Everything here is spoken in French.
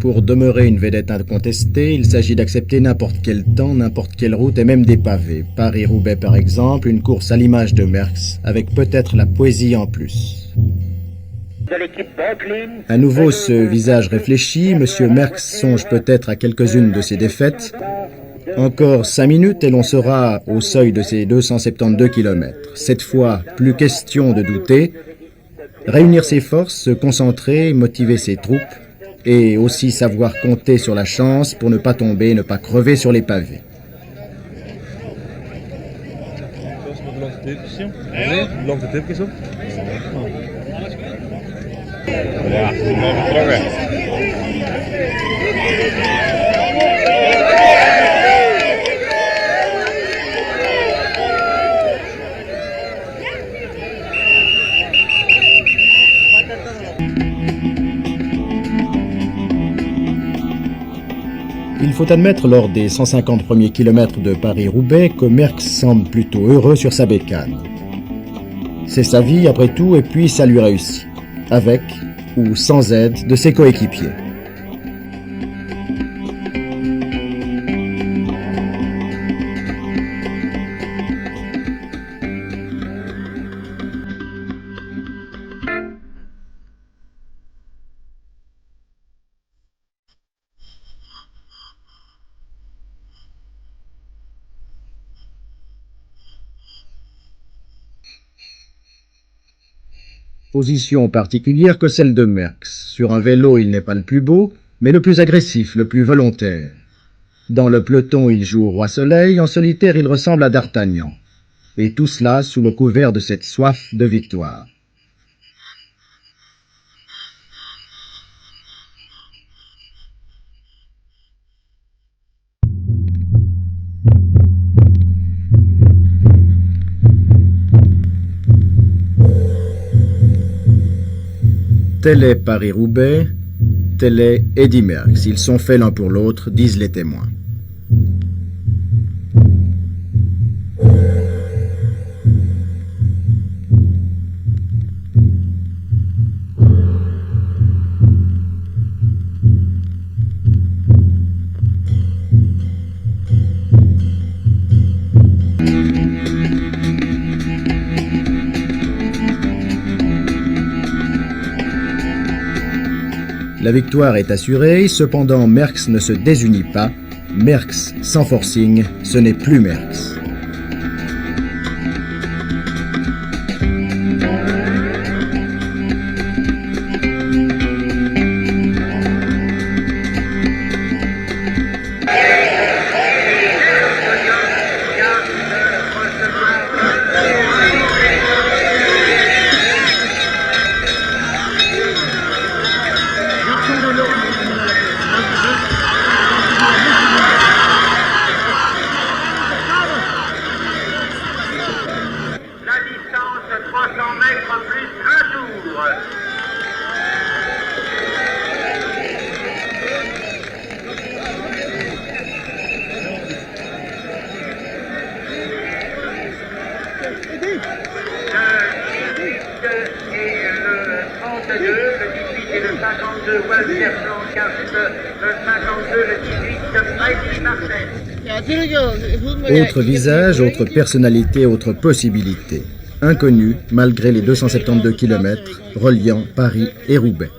Pour demeurer une vedette incontestée, il s'agit d'accepter n'importe quel temps, n'importe quelle route et même des pavés. Paris-Roubaix par exemple, une course à l'image de Merckx, avec peut-être la poésie en plus. À nouveau ce visage réfléchi, M. Merckx songe peut-être à quelques-unes de ses défaites. Encore 5 minutes et l'on sera au seuil de ces 272 km. Cette fois, plus question de douter. Réunir ses forces, se concentrer, motiver ses troupes et aussi savoir compter sur la chance pour ne pas tomber, ne pas crever sur les pavés. Il faut admettre lors des 150 premiers kilomètres de Paris-Roubaix que Merckx semble plutôt heureux sur sa bécane. C'est sa vie après tout et puis ça lui réussit, avec ou sans aide de ses coéquipiers. Position particulière que celle de Merckx. Sur un vélo, il n'est pas le plus beau, mais le plus agressif, le plus volontaire. Dans le peloton, il joue au roi soleil, en solitaire, il ressemble à D'Artagnan. Et tout cela sous le couvert de cette soif de victoire. Tel est Paris-Roubaix, tel est Eddy Merckx. Ils sont faits l'un pour l'autre, disent les témoins. La victoire est assurée, cependant Merckx ne se désunit pas. Merckx sans forcing, ce n'est plus Merckx. Autre visage, autre personnalité, autre possibilité. Inconnu malgré les 272 km reliant Paris et Roubaix.